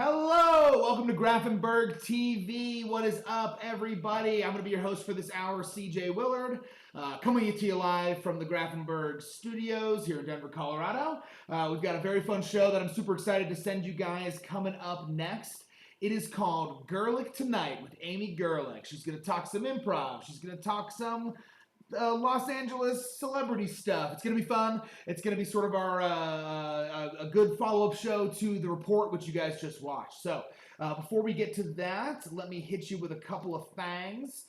Hello, welcome to Grafenberg TV. What is up, everybody? I'm going to be your host for this hour, CJ Willard, coming to you live from the Grafenberg studios here in Denver, Colorado. We've got a very fun show that I'm super excited to send you guys coming up next. It is called Goerlich Tonight with Amey Goerlich. She's going to talk some improv. She's going to talk some Los Angeles celebrity stuff. It's going to be fun. It's going to be sort of our a good follow-up show to the report, which you guys just watched. So before we get to that, let me hit you with a couple of things.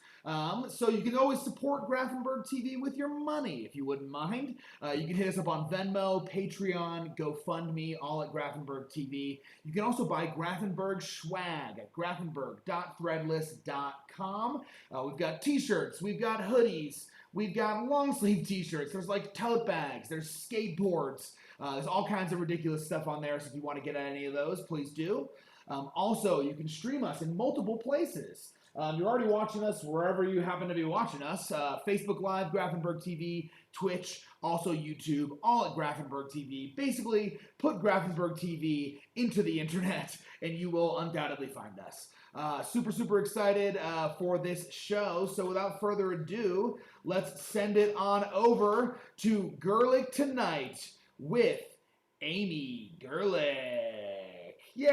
So you can always support Grafenberg TV with your money, if you wouldn't mind. You can hit us up on Venmo, Patreon, GoFundMe, all at Grafenberg TV. You can also buy Grafenberg swag at grafenberg.threadless.com. We've got t-shirts, we've got hoodies, we've got long sleeve t-shirts, there's like tote bags, there's skateboards, there's all kinds of ridiculous stuff on there, so if you want to get any of those, please do. Also, you can stream us in multiple places. You're already watching us wherever you happen to be watching us. Facebook Live, Grafenberg TV, Twitch, also YouTube, all at Grafenberg TV. Basically, put Grafenberg TV into the internet and you will undoubtedly find us. Super excited for this show. So without further ado, let's send it on over to Goerlich Tonight with Amey Goerlich. Yay!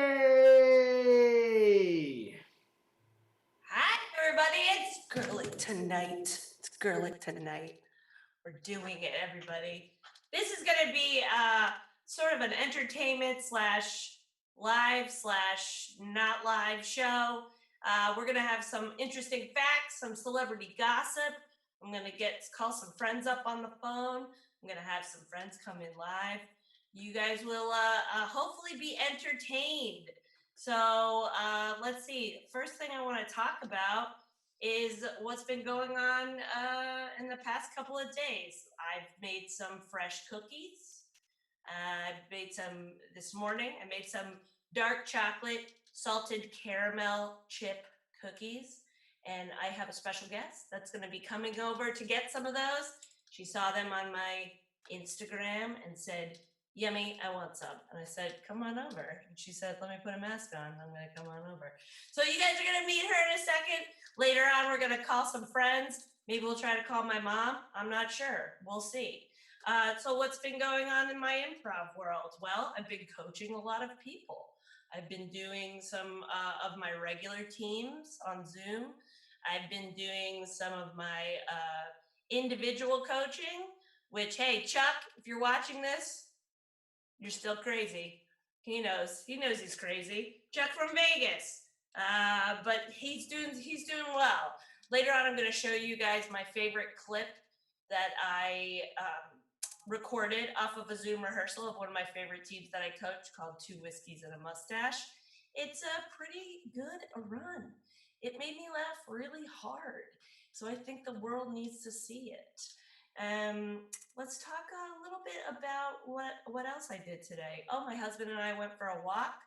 Hi, everybody. It's Goerlich Tonight. It's Goerlich Tonight. We're doing it, everybody. This is going to be sort of an entertainment slash live slash not live show. We're going to have some interesting facts, some celebrity gossip. I'm going to call some friends up on the phone. I'm going to have some friends come in live. You guys will hopefully be entertained. So let's see. First thing I want to talk about is what's been going on in the past couple of days. I've made some fresh cookies. I made some this morning. I made some dark chocolate salted caramel chip cookies. And I have a special guest that's going to be coming over to get some of those. She saw them on my Instagram and said, "Yummy, I want some." And I said, "Come on over." And she said, "Let me put a mask on. I'm going to come on over." So you guys are going to meet her in a second. Later on, we're going to call some friends. Maybe we'll try to call my mom. I'm not sure. We'll see. So what's been going on in my improv world? Well, I've been coaching a lot of people. I've been doing some of my regular teams on Zoom. I've been doing some of my individual coaching, which, hey, Chuck, if you're watching this, you're still crazy. He knows he's crazy. Chuck from Vegas. But he's doing well. Later on, I'm going to show you guys my favorite clip that I recorded off of a Zoom rehearsal of one of my favorite teams that I coach called Two Whiskeys and a Mustache. It's a pretty good run. It made me laugh really hard. So I think the world needs to see it. Let's talk a little bit about what else I did today. Oh, my husband and I went for a walk.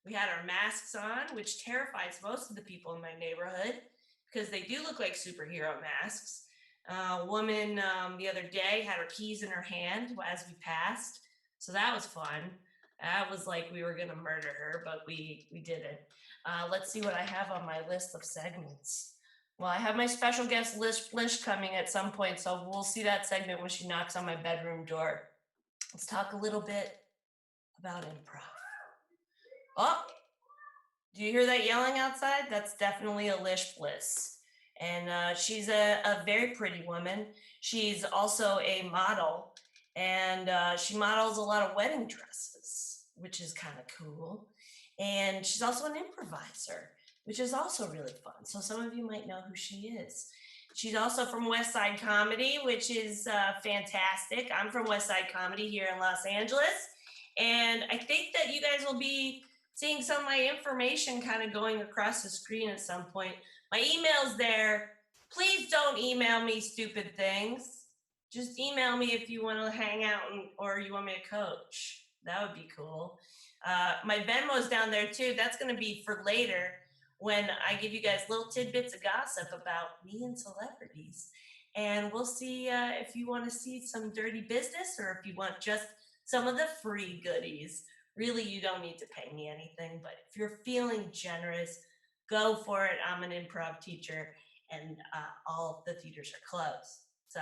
We had our masks on, which terrifies most of the people in my neighborhood because they do look like superhero masks. A woman the other day had her keys in her hand as we passed, so that was fun. That was like we were going to murder her, but we didn't. Let's see what I have on my list of segments. Well, I have my special guest Lish coming at some point, so we'll see that segment when she knocks on my bedroom door. Let's talk a little bit about improv. Oh, do you hear that yelling outside? That's definitely a Lish Bliss. And she's a very pretty woman. She's also a model, and she models a lot of wedding dresses, which is kind of cool. And she's also an improviser, which is also really fun. So some of you might know who she is. She's also from West Side Comedy, which is fantastic. I'm from West Side Comedy here in Los Angeles. And I think that you guys will be seeing some of my information kind of going across the screen at some point. My email's there. Please don't email me stupid things. Just email me if you want to hang out or you want me to coach. That would be cool. My Venmo's down there too. That's going to be for later when I give you guys little tidbits of gossip about me and celebrities. And we'll see if you want to see some dirty business or if you want just some of the free goodies. Really, you don't need to pay me anything, but if you're feeling generous, go for it. I'm an improv teacher, and all the theaters are closed. So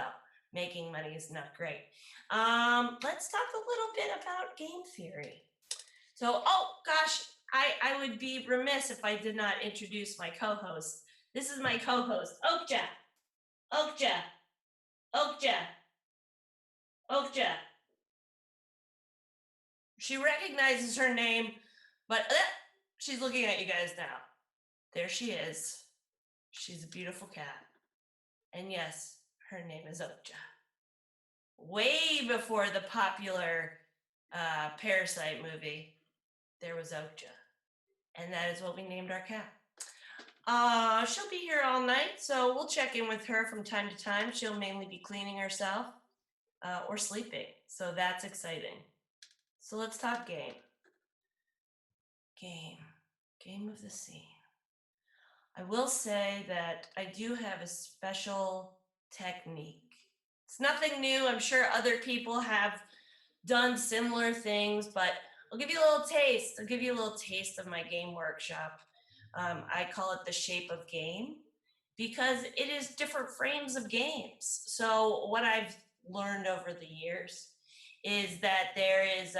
making money is not great. Let's talk a little bit about game theory. So, oh gosh, I would be remiss if I did not introduce my co-host. This is my co-host, Okja. Okja. Okja. Okja. She recognizes her name, but she's looking at you guys now. There she is. She's a beautiful cat. And yes, her name is Okja. Way before the popular Parasite movie, there was Okja. And that is what we named our cat. She'll be here all night, so we'll check in with her from time to time. She'll mainly be cleaning herself or sleeping, so that's exciting. So let's talk game. Game of the scene. I will say that I do have a special technique. It's nothing new. I'm sure other people have done similar things, but I'll give you a little taste. I'll give you a little taste of my game workshop. I call it the shape of game because it is different frames of games. So what I've learned over the years is that there is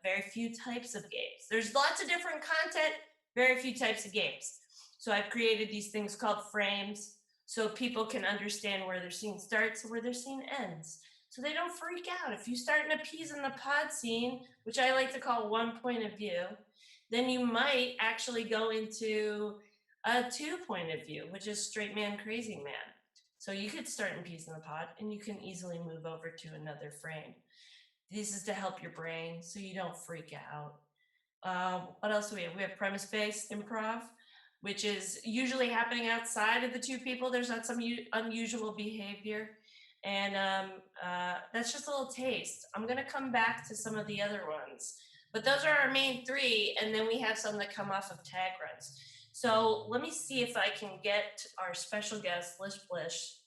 very few types of games. There's lots of different content, very few types of games. So I've created these things called frames so people can understand where their scene starts and where their scene ends. So they don't freak out. If you start in a peas in the pod scene, which I like to call one point of view, then you might actually go into a 2 point of view, which is straight man, crazy man. So you could start in peas in the pod and you can easily move over to another frame. This is to help your brain so you don't freak out. What else do we have? We have premise-based improv, which is usually happening outside of the two people. There's not some unusual behavior. And that's just a little taste. I'm going to come back to some of the other ones. But those are our main three, and then we have some that come off of tag runs. So let me see if I can get our special guest, Lish Blish,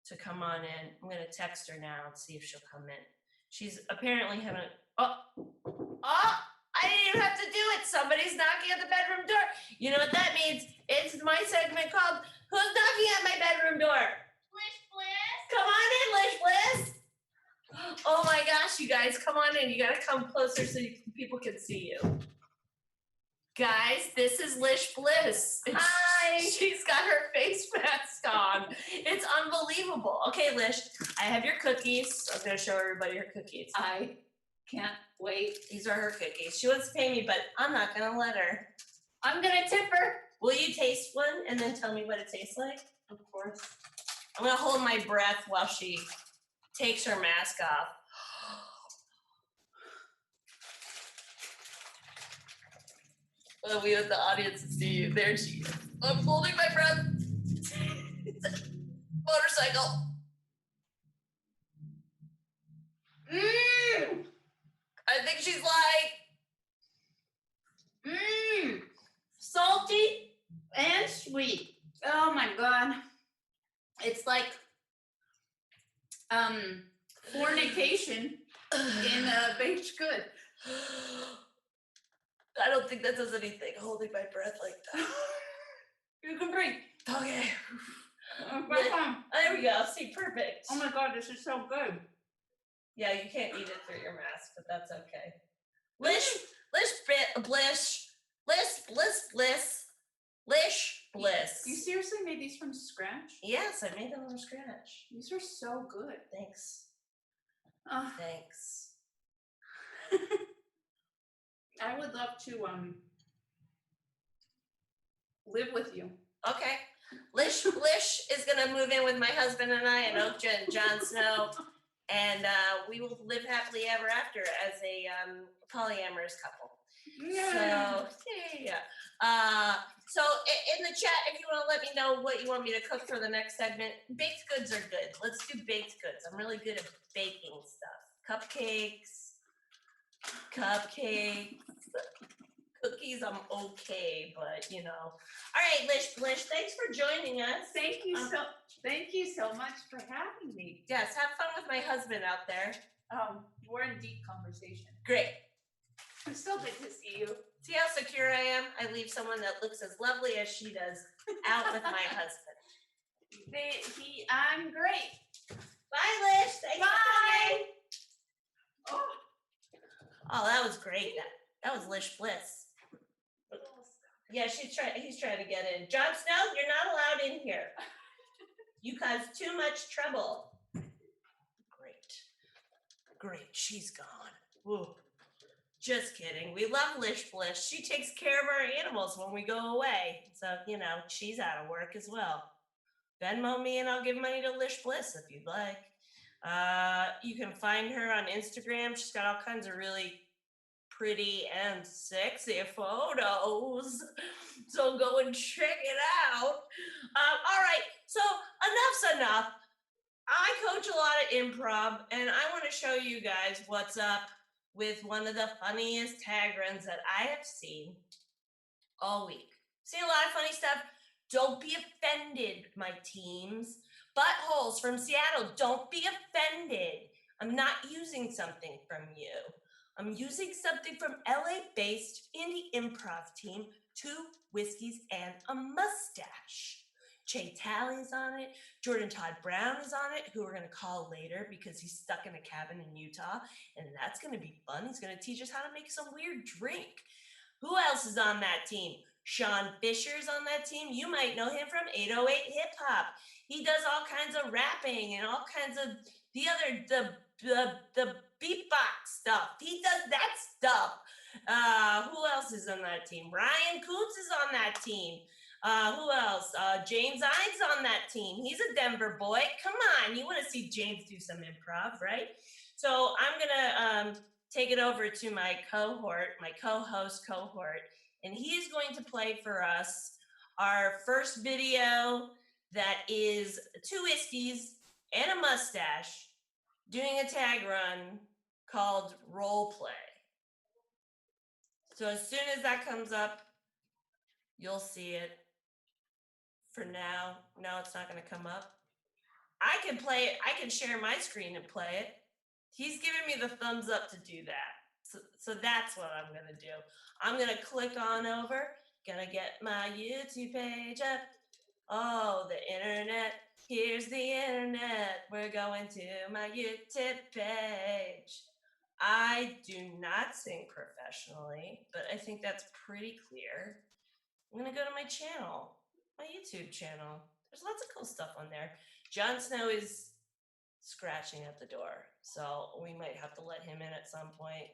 to come on in. I'm going to text her now and see if she'll come in. She's apparently having I didn't even have to do it. Somebody's knocking at the bedroom door. You know what that means? It's my segment called Who's Knocking at My Bedroom Door? Lish Bliss. Come on in, Lish Bliss. Oh my gosh, you guys, come on in. You gotta come closer so people can see you. Guys, this is Lish Bliss. Hi. She's got her face mask on. It's unbelievable. Okay, Lish, I have your cookies. I'm gonna show everybody her cookies. I can't wait. These are her cookies. She wants to pay me, but I'm not gonna let her. I'm gonna tip her. Will you taste one and then tell me what it tastes like? Of course. I'm gonna hold my breath while she takes her mask off. Well, we want the audience to see you. There she is. I'm holding my breath. Motorcycle. I think she's like, Salty and sweet. Oh my god. It's like fornication in baked good. I don't think that does anything, holding my breath like that. You can breathe. Okay. Right. There we go. See, perfect. Oh my god, this is so good. Yeah, you can't eat it through your mask, but that's okay. Lish Bliss. You seriously made these from scratch? Yes, I made them from scratch. These are so good. Thanks. Uh, Thanks. I would love to live with you. Okay. Lish is gonna move in with my husband and I and Okja and Jon Snow, and we will live happily ever after as a polyamorous couple. Yeah. So in the chat, if you want to let me know what you want me to cook for the next segment, baked goods are good. Let's do baked goods. I'm really good at baking stuff. Cupcakes, cookies. I'm okay, but you know. All right, Lish, thanks for joining us. Thank you so much for having me. Yes, have fun with my husband out there. We're in deep conversation. Great. So good to see you. See how secure I am? I leave someone that looks as lovely as she does out with my husband. I'm great. Bye, Lish. Thanks for coming. Oh, Oh, that was great. That was Lish Bliss. Yeah, he's trying to get in. Jon Snow, you're not allowed in here. You caused too much trouble. Great, she's gone. Whoa. Just kidding. We love Lish Bliss. She takes care of our animals when we go away. So, she's out of work as well. Venmo me and I'll give money to Lish Bliss if you'd like. You can find her on Instagram. She's got all kinds of really pretty and sexy photos. So go and check it out. All right, so enough's enough. I coach a lot of improv, and I want to show you guys what's up with one of the funniest tag runs that I have seen all week. Seen a lot of funny stuff. Don't be offended, my teams. Buttholes from Seattle, don't be offended. I'm not using something from you. I'm using something from LA-based indie improv team, 2 Whiskeys and a Mustache. Che Talley's on it. Jordan Todd Brown is on it, who we're going to call later because he's stuck in a cabin in Utah, and that's going to be fun. He's going to teach us how to make some weird drink. Who else is on that team? Sean Fisher's on that team. You might know him from 808 Hip Hop. He does all kinds of rapping and all kinds of the beatbox stuff. He does that stuff. Who else is on that team? Ryan Coontz is on that team. Who else? James Ives on that team. He's a Denver boy. Come on, you want to see James do some improv, right? So I'm gonna take it over to my co-host cohort, and he's going to play for us our first video that is 2 Whiskeys and a Mustache doing a tag run called Roleplay. So as soon as that comes up, you'll see it. For now, no, it's not going to come up. I can play it. I can share my screen and play it. He's giving me the thumbs up to do that. So that's what I'm going to do. I'm going to click on over. Gonna get my YouTube page up. Oh, the internet. Here's the internet. We're going to my YouTube page. I do not sing professionally, but I think that's pretty clear. I'm going to go to my channel. My YouTube channel. There's lots of cool stuff on there. Jon Snow is scratching at the door, so we might have to let him in at some point.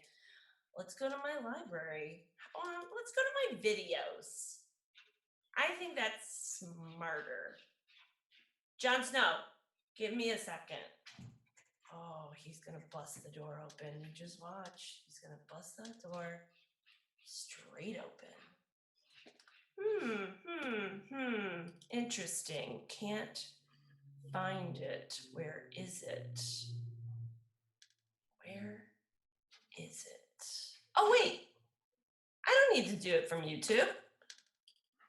Let's go to my library. Let's go to my videos. I think that's smarter. Jon Snow, give me a second. Oh, he's gonna bust the door open. You just watch. He's gonna bust that door straight open. Interesting. Can't find it. Where is it? Where is it? Oh, wait. I don't need to do it from YouTube.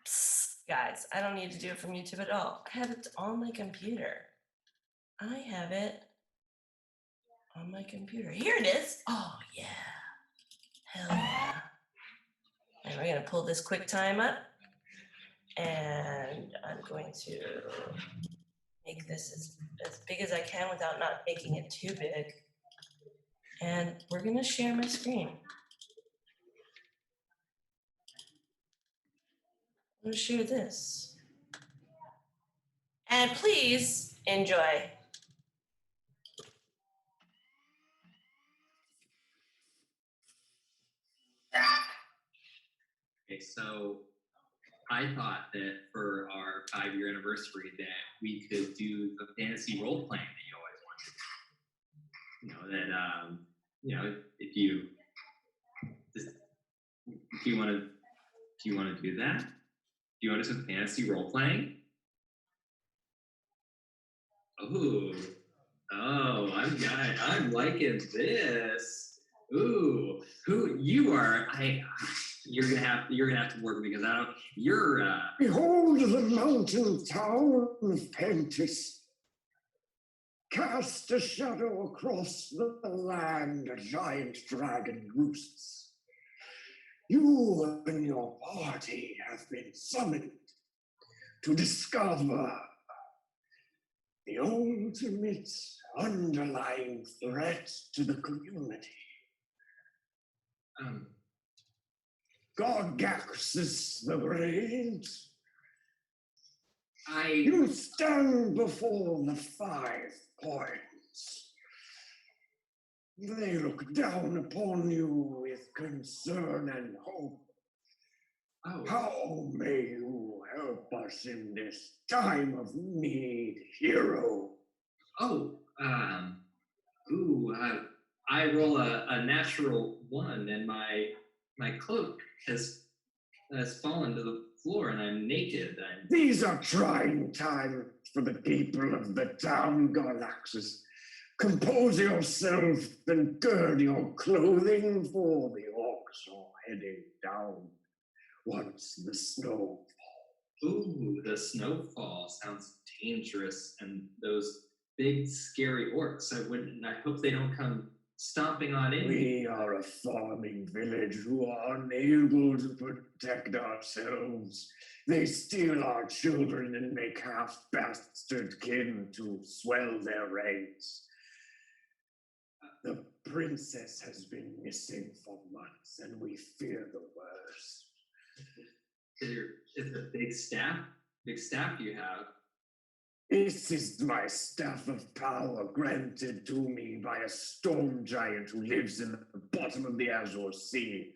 Psst, guys, I don't need to do it from YouTube at all. I have it on my computer. I have it on my computer. Here it is. Oh, yeah. Hell yeah. And we're going to pull this QuickTime up. And I'm going to make this as big as I can without not making it too big. And we're going to share my screen. I'm going to share this. And please enjoy. Okay, so I thought that for our 5-year anniversary that we could do the fantasy role playing that you always wanted. If you want to do that, do you want to do some fantasy role playing? I'm liking this. Ooh, who you are? You're gonna have to work because I don't. You're. Behold the mountain tower of Pentis. Cast a shadow across the land, a giant dragon roosts. You and your party have been summoned to discover the ultimate underlying threat to the community. Gorgaxus the Great. You stand before the 5 points. They look down upon you with concern and hope. How may you help us in this time of need, hero? I roll a natural 1, and my cloak has fallen to the floor, and I'm naked. These are trying times for the people of the town, Galaxus. Compose yourself and gird your clothing, for the orcs are heading down once the snow falls. Ooh, the snowfall sounds dangerous, and those big scary orcs. I hope they don't come stomping on in. We are a farming village who are unable to protect ourselves. They steal our children and make half-bastard kin to swell their ranks. The princess has been missing for months, and we fear the worst. It's a big staff you have. This is my staff of power granted to me by a storm giant who lives in the bottom of the Azure Sea.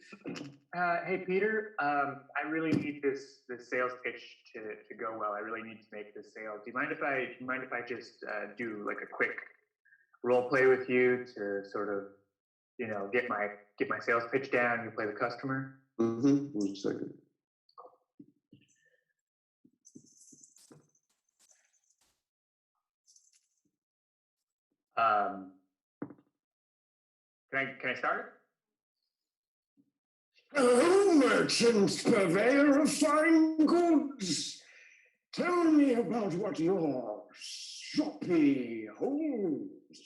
Hey, Peter, I really need this sales pitch to go well. I really need to make this sale. Do you mind if I just do like a quick role play with you to sort of, get my sales pitch down? You play the customer. Mm-hmm. 1 second. Can I start? Hello, merchant, purveyor of fine goods. Tell me about what your shoppy holds.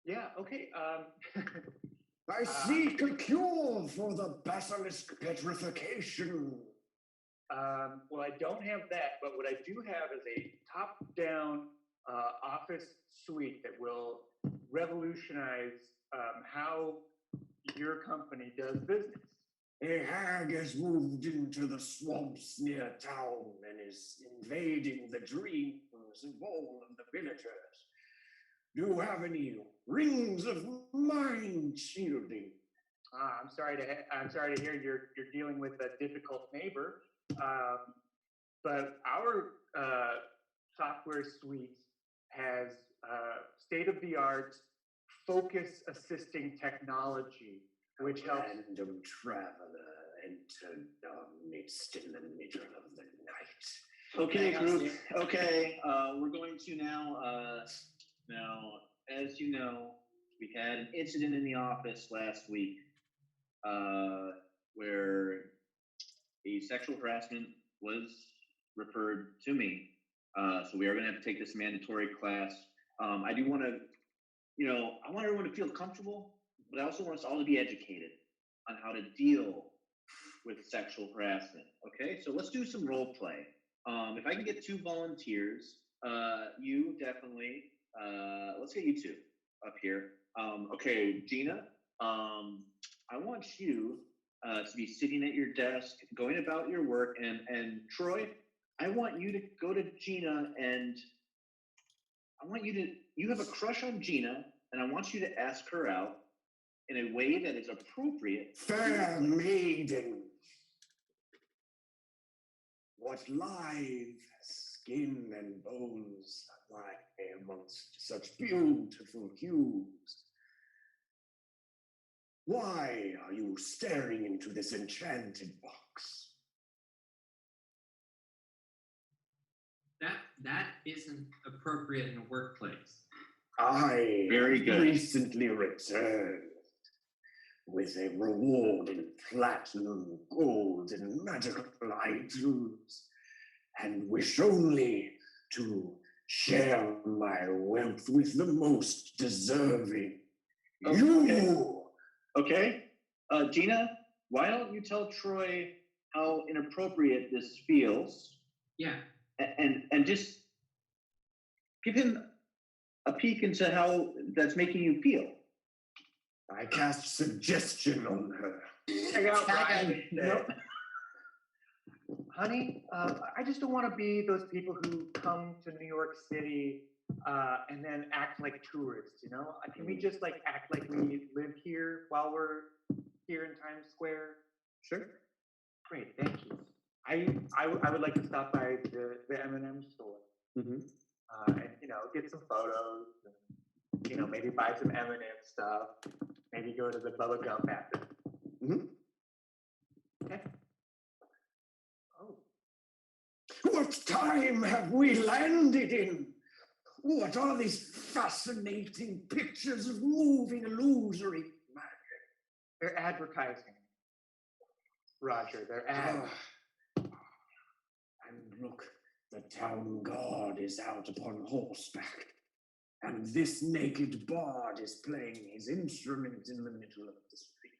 Yeah, okay. I seek a cure for the basilisk petrification. Well, I don't have that, but what I do have is a top-down office suite that will revolutionize how your company does business. A hag has moved into the swamps near town and is invading the dreams of all of the villagers. Do you have any rings of mind shielding? I'm sorry to hear you're dealing with a difficult neighbor. But our software suite has state-of-the-art focus assisting technology, which helps. Random traveler entered our midst in the middle of the night. Okay, group. Okay, we're going to now, as you know, we had an incident in the office last week where a sexual harassment was referred to me. So we are going to have to take this mandatory class. I do want to, I want everyone to feel comfortable, but I also want us all to be educated on how to deal with sexual harassment. Okay, so let's do some role play. If I can get 2 volunteers, you definitely, let's get you 2 up here. Okay, Gina, I want you to be sitting at your desk, going about your work, and Troy, I want you to go to Gina and you have a crush on Gina, and I want you to ask her out in a way that is appropriate. Fair maiden, what live skin and bones lie amongst such beautiful hues? Why are you staring into this enchanted box? That isn't appropriate in a workplace. I Very good. recently returned with a reward in platinum, gold, and magical items, and wish only to share my wealth with the most deserving. Okay. You! Okay, Gina, why don't you tell Troy how inappropriate this feels, Yeah. and just give him a peek into how that's making you feel. I cast suggestion on her. Check out Ryan. No. Honey, I just don't want to be those people who come to New York City and then act like tourists, you know? Can we just like act like we live here while we're here in Times Square? Sure. Great, thank you. I would like to stop by the M&M store Mm-hmm. and, you know, get some photos and, you know, maybe buy some M&M stuff. Maybe go to the Bubba Gum factory. Mhm. Okay. Oh. What time have we landed in? What are these fascinating pictures of moving illusory magic? They're advertising. Roger, they're ad. And look, the town guard is out upon horseback, and this naked bard is playing his instrument in the middle of the street.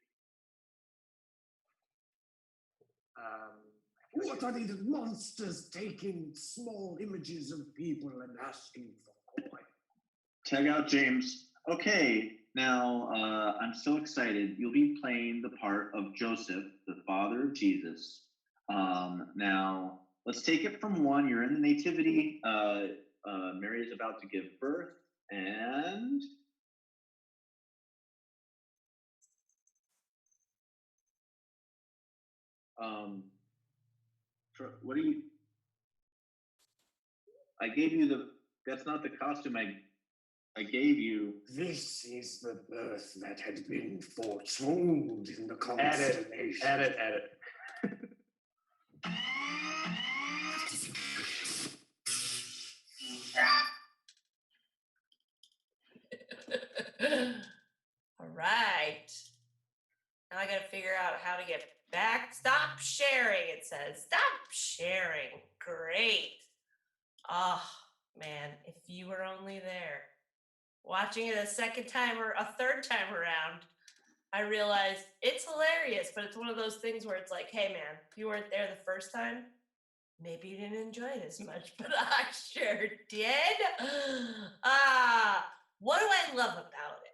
What are these monsters taking small images of people and asking for coin? Tag out James. Okay, now I'm so excited. You'll be playing the part of Joseph, the father of Jesus. Now, let's take it from one. You're in the nativity. Mary is about to give birth, and what do you? I gave you the. That's not the costume I gave you. This is the birth that had been foretold in the constellation. Edit. All right. Now I got to figure out how to get back. Stop sharing, it says. Stop sharing. Great. Oh, man, if you were only there. Watching it a second time or a third time around, I realized it's hilarious, but it's one of those things where it's like, hey, man, if you weren't there the first time, maybe you didn't enjoy it as much, but I sure did. What do I love about it?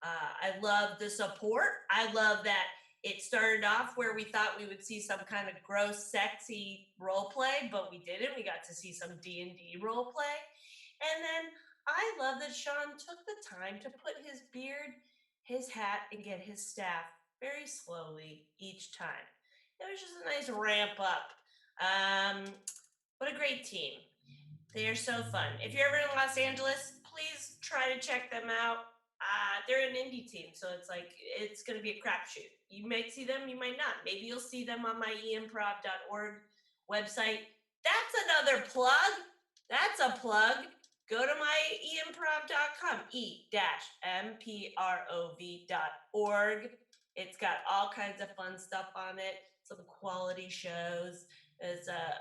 I love the support. I love that it started off where we thought we would see some kind of gross, sexy role play, but we didn't. We got to see some D&D role play. And then I love that Sean took the time to put his beard, his hat, and get his staff very slowly each time. It was just a nice ramp up. What a great team. They are so fun. If you're ever in Los Angeles, please try to check them out. They're an indie team, so it's going to be a crapshoot. You might see them, you might not. Maybe you'll see them on my eimprov.org website. That's another plug. That's a plug. Go to my eimprov.com, e-mprov.org. It's got all kinds of fun stuff on it, some quality shows. There's a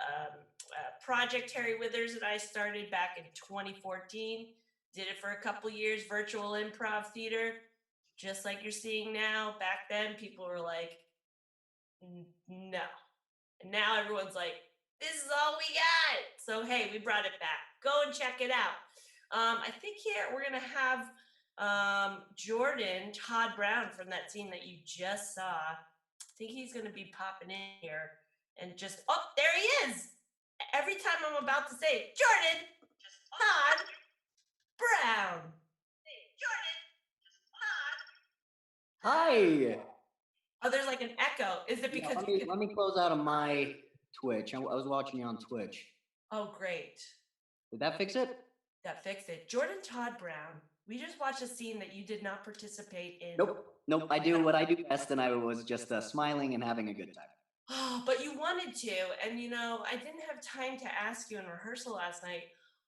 project Terry Withers and I started back in 2014. Did it for a couple years, virtual improv theater, just like you're seeing now. Back then, people were like, no. And now everyone's like, this is all we got. So, hey, we brought it back. Go and check it out. I think here we're going to have Jordan, Todd Brown from that scene that you just saw. I think he's going to be popping in here and just, oh, there he is. Every time I'm about to say, Jordan, Todd Brown. Hey, Jordan, Todd. Hi. Oh, there's like an echo. Is it because Let me close out of my Twitch. I was watching you on Twitch. Oh, great. Did that fix it? That fixed it. Jordan Todd Brown. We just watched a scene that you did not participate in. Nope. I do what I do best, and I was just smiling and having a good time. Oh, but you wanted to, and I didn't have time to ask you in rehearsal last night.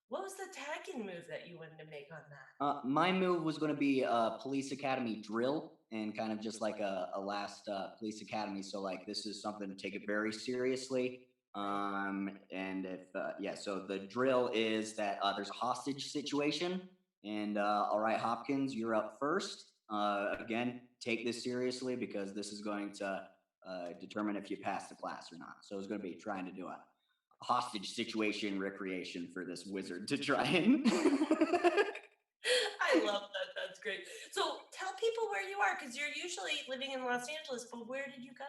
What was the tag-in move that you wanted to make on that? My move was going to be a police academy drill, and kind of just like a last police academy. So like this is something to take it very seriously. And if so the drill is that there's a hostage situation, and all right, Hopkins, you're up first. Again, take this seriously because this is going to determine if you pass the class or not. So it's going to be trying to do a hostage situation recreation for this wizard to try and. I love that. That's great. So tell people where you are, because you're usually living in Los Angeles, but where did you go?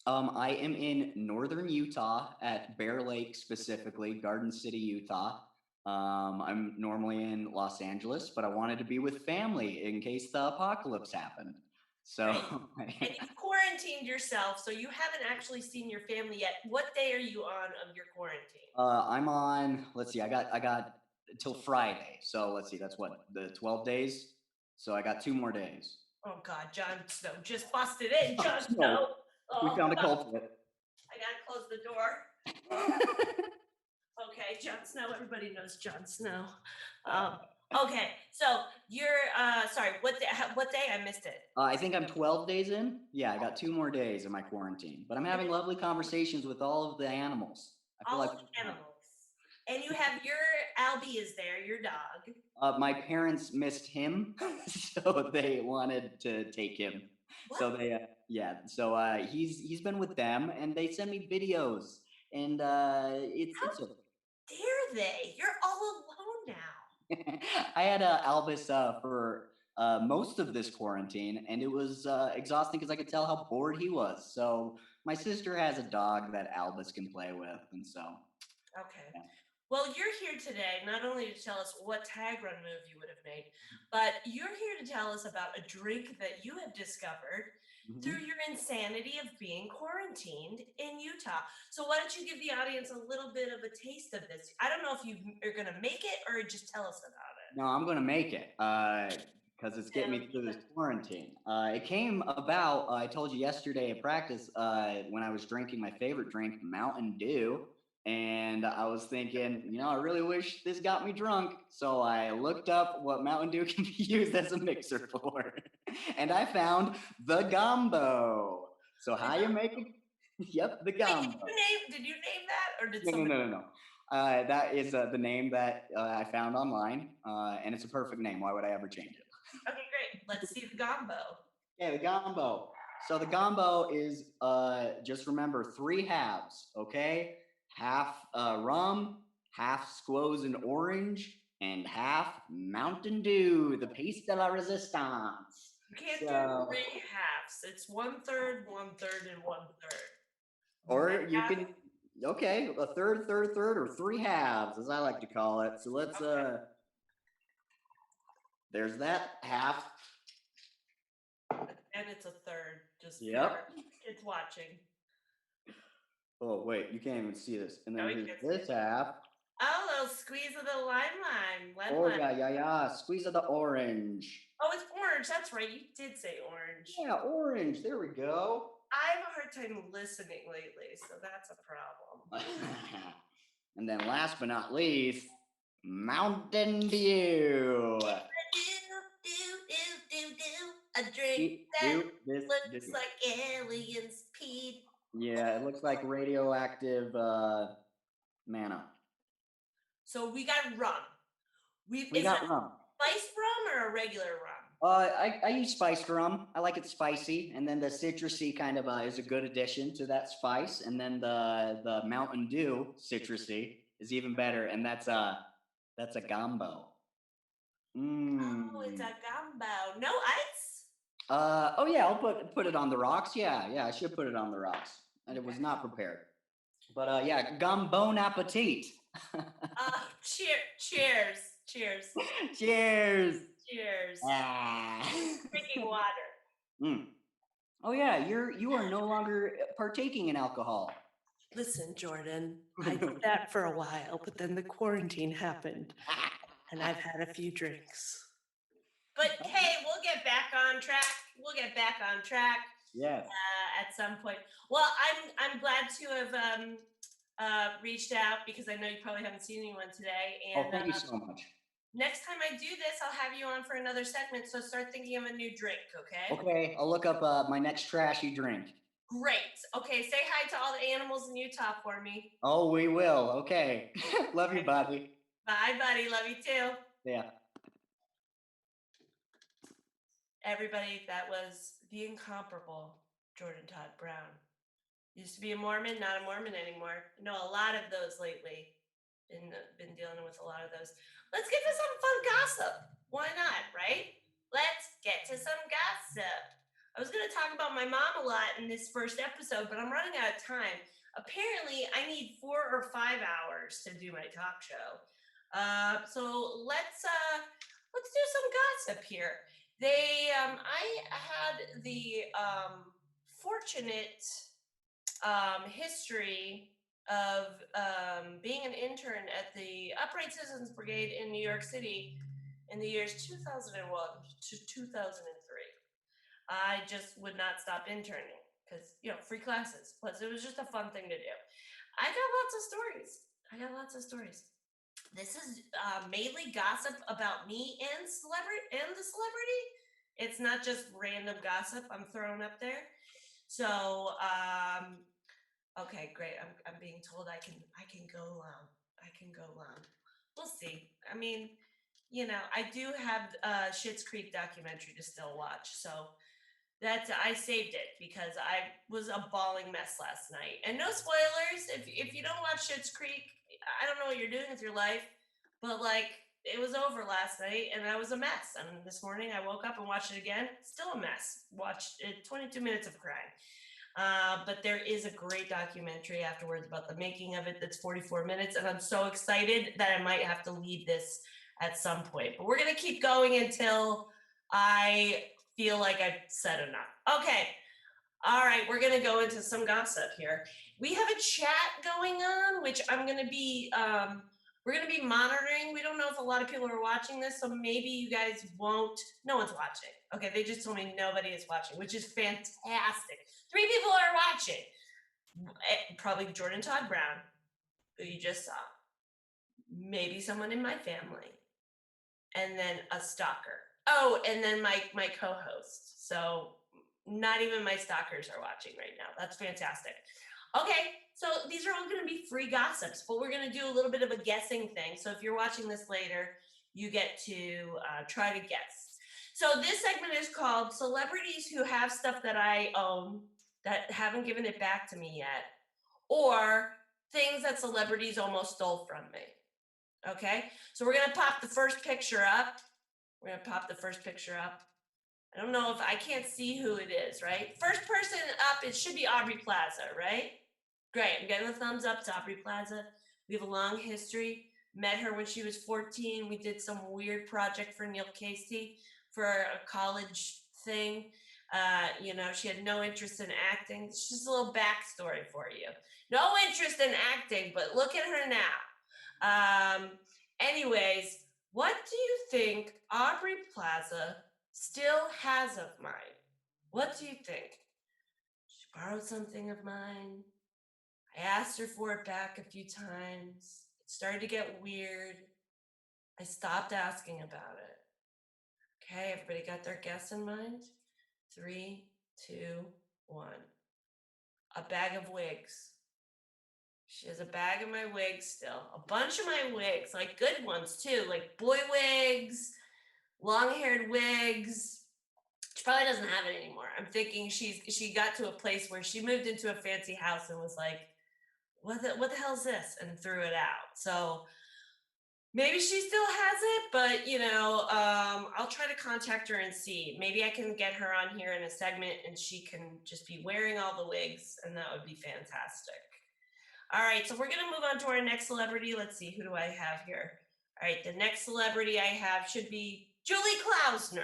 I am in northern Utah at Bear Lake, specifically Garden City, Utah. I'm normally in Los Angeles, but I wanted to be with family in case the apocalypse happened. So, Right. And you quarantined yourself, so you haven't actually seen your family yet. What day are you on of your quarantine? I'm on. Let's see. I got till Friday. So let's see. That's what the 12 days. So I got 2 more days. Oh God, Jon Snow just busted in. Oh, Jon Snow. Snow. We Oh, found a God. culprit. I gotta close the door. Okay, Jon Snow. Everybody knows Jon Snow. Okay, so you're sorry. What day? What day? I missed it. I think I'm 12 days in. Yeah, I got 2 more days in my quarantine, but I'm having lovely conversations with all of the animals. I feel All like of the animals. And you have your Albie is there, your dog. my parents missed him, so they wanted to take him. What? So they, so he's been with them, and they send me videos, and it's Dare they? You're all alone now. I had Albus for most of this quarantine, and it was exhausting because I could tell how bored he was. So my sister has a dog that Albus can play with, and so. Okay. Yeah. Well, you're here today not only to tell us what tag run move you would have made, but you're here to tell us about a drink that you have discovered through your insanity of being quarantined in Utah. So why don't you give the audience a little bit of a taste of this? I don't know if you are going to make it or just tell us about it. No, I'm gonna make it because it's getting me through this quarantine. It came about. I told you yesterday at practice when I was drinking my favorite drink, Mountain Dew. And I was thinking, I really wish this got me drunk. So I looked up what Mountain Dew can be used as a mixer for. And I found the Gumbo. So how you make it? Yep, the Gumbo. Did you name that? Or did No, somebody? no. That is the name that I found online. And it's a perfect name. Why would I ever change it? Okay, great. Let's see the Gumbo. Yeah, the Gumbo. So the Gumbo is, just remember, 3 halves, okay? Half rum, half squoze and orange, and half Mountain Dew, the piece de la resistance. You can't do 3 halves. It's 1/3, 1/3, and 1/3. Or you can, okay, a third, or 3 halves, as I like to call it. So let's, there's that half. And it's a third. Just Yep. It's watching. Oh, wait, you can't even see this. And then No, you here's can't see this half. Oh, a little squeeze of the lime. Oh, yeah. Squeeze of the orange. Oh, it's orange. That's right. You did say orange. Yeah, orange. There we go. I have a hard time listening lately, so that's a problem. And then last but not least, Mountain Dew. A drink that This. looks like aliens peed. Yeah, it looks like radioactive manna. So we got rum. We Is got it rum. spiced rum or a regular rum? I use spiced rum. I like it spicy, and then the citrusy kind of is a good addition to that spice. And then the Mountain Dew citrusy is even better, and that's a Gumbo. Oh, it's a Gumbo. No ice? Oh yeah, I'll put it on the rocks. Yeah, I should put it on the rocks. And it was not prepared. But yeah, bon appetit. Cheers. Cheers. Cheers. Ah. Drinking water. Oh yeah, you are no longer partaking in alcohol. Listen, Jordan, I did that for a while, but then the quarantine happened, and I've had a few drinks. But hey, we'll get back on track. Yes. At some point. Well, I'm glad to have reached out because I know you probably haven't seen anyone today. And Thank you so much. next time I do this, I'll have you on for another segment. So start thinking of a new drink, okay? Okay, I'll look up my next trashy drink. Great. Okay, say hi to all the animals in Utah for me. Oh, we will. Okay. Love you, buddy. Bye, buddy. Love you too. Yeah. everybody, that was the incomparable Jordan Todd Brown. Used to be a Mormon, not a Mormon anymore. I know a lot of those lately. Been dealing with a lot of those. Let's get to some fun gossip. Why not, right? Let's get to some gossip. I was going to talk about my mom a lot in this first episode, but I'm running out of time. Apparently, I need 4 or 5 hours to do my talk show. So let's do some gossip here. I had the fortunate history of being an intern at the Upright Citizens Brigade in New York City in the years 2001 to 2003. I just would not stop interning because, free classes. Plus, it was just a fun thing to do. I got lots of stories. This is mainly gossip about me and the celebrity. It's not just random gossip I'm throwing up there. So, okay, great. I'm being told I can go long. We'll see. I mean, I do have Schitt's Creek documentary to still watch, so I saved it because I was a bawling mess last night. And no spoilers. If you don't watch Schitt's Creek, I don't know what you're doing with your life, but it was over last night and I was a mess. And this morning I woke up and watched it again. Still a mess. Watched it, 22 minutes of crying. But there is a great documentary afterwards about the making of it that's 44 minutes. And I'm so excited that I might have to leave this at some point. But we're going to keep going until I feel like I've said enough. Okay. All right. We're going to go into some gossip here. We have a chat going on, which I'm going to be, we're going to be monitoring. We don't know if a lot of people are watching this, so maybe you guys won't. No one's watching. Okay. They just told me nobody is watching, which is fantastic. 3 people are watching. Probably Jordan Todd Brown, who you just saw. Maybe someone in my family. And then a stalker. Oh, and then my co-host. So not even my stalkers are watching right now. That's fantastic. Okay, so these are all going to be free gossips, but we're going to do a little bit of a guessing thing. So if you're watching this later, you get to try to guess. So this segment is called Celebrities Who Have Stuff That I Own That Haven't Given It Back to Me Yet, or Things That Celebrities Almost Stole From Me. Okay, so we're going to pop the first picture up. I don't know if I can't see who it is, right? First person up, it should be Aubrey Plaza, right? Great, I'm getting the thumbs up to Aubrey Plaza. We have a long history. Met her when she was 14. We did some weird project for Neil Casey for a college thing. She had no interest in acting. It's just a little backstory for you. No interest in acting, but look at her now. Anyways, what do you think Aubrey Plaza still has of mine? What do you think? She borrowed something of mine. I asked her for it back a few times. It started to get weird. I stopped asking about it. Okay, everybody got their guess in mind? 3, 2, 1. A bag of wigs. She has a bag of my wigs still. A bunch of my wigs, like good ones too, like boy wigs, long-haired wigs. She probably doesn't have it anymore. I'm thinking she got to a place where she moved into a fancy house and was like, what the hell is this? And threw it out. So maybe she still has it, but I'll try to contact her and see. Maybe I can get her on here in a segment and she can just be wearing all the wigs, and that would be fantastic. All right, so we're going to move on to our next celebrity. Let's see, who do I have here? All right, the next celebrity I have should be Julie Klausner.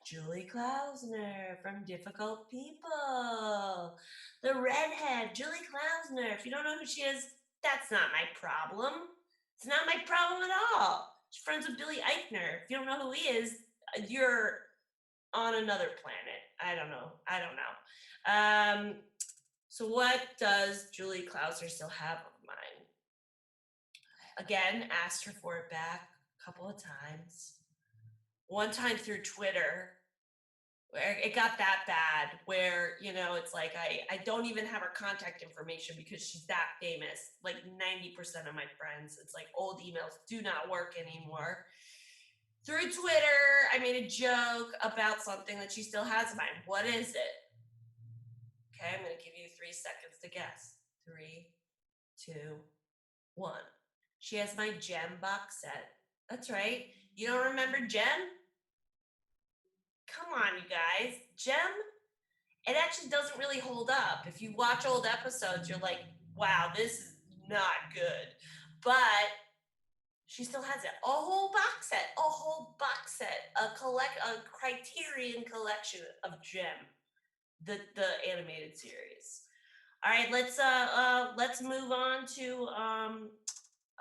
Julie Klausner from Difficult People. The redhead, Julie Klausner. If you don't know who she is, that's not my problem. It's not my problem at all. She's friends with Billy Eichner. If you don't know who he is, you're on another planet. I don't know. So what does Julie Klausner still have of mine? Again, asked her for it back a couple of times. One time through Twitter, where it got that bad, where, it's like I don't even have her contact information because she's that famous. Like 90% of my friends, it's like old emails do not work anymore. through Twitter, I made a joke about something that she still has in mind. What is it? Okay, I'm going to give you 3 seconds to guess. 3, 2, 1. She has my Gem box set. That's right. You don't remember Gem? Come on, you guys. Gem, it actually doesn't really hold up. If you watch old episodes, you're like, wow, this is not good. But she still has it. A whole box set. A Criterion collection of Gem, the animated series. All right, let's move on to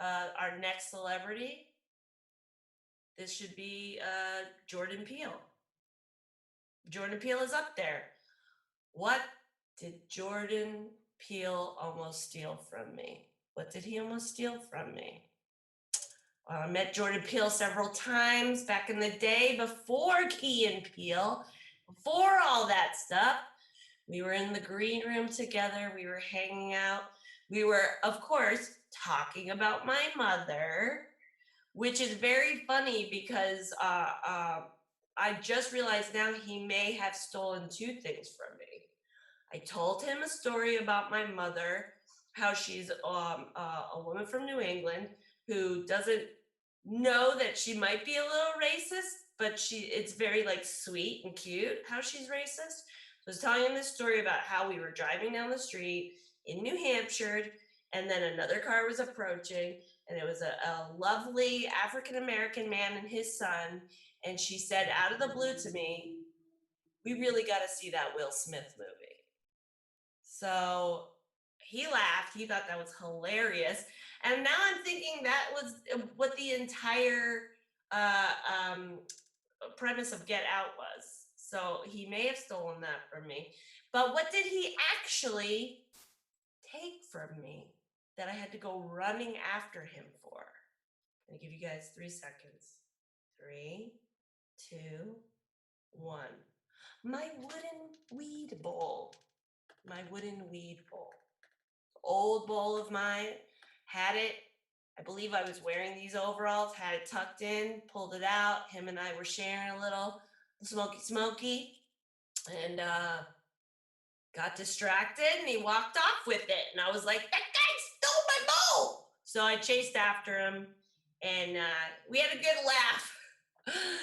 our next celebrity. This should be Jordan Peele. Jordan Peele is up there. What did Jordan Peele almost steal from me? What did he almost steal from me? I met Jordan Peele several times back in the day before Key and Peele, before all that stuff. We were in the green room together. We were hanging out. We were, of course, talking about my mother, which is very funny because I just realized now he may have stolen 2 things from me. I told him a story about my mother, how she's a woman from New England who doesn't know that she might be a little racist, but it's very like sweet and cute how she's racist. So I was telling him this story about how we were driving down the street in New Hampshire, and then another car was approaching, and it was a lovely African-American man and his son, and she said out of the blue to me, we really got to see that Will Smith movie. So he laughed. He thought that was hilarious. And now I'm thinking that was what the entire premise of Get Out was. So he may have stolen that from me. But what did he actually take from me that I had to go running after him for? I'm going to give you guys 3 seconds. 3, 2, 1. My wooden weed bowl. My wooden weed bowl. Old bowl of mine. Had it. I believe I was wearing these overalls. Had it tucked in. Pulled it out. Him and I were sharing a little smoky. And got distracted. And he walked off with it. And I was like, that guy stole my bowl. So I chased after him. And we had a good laugh.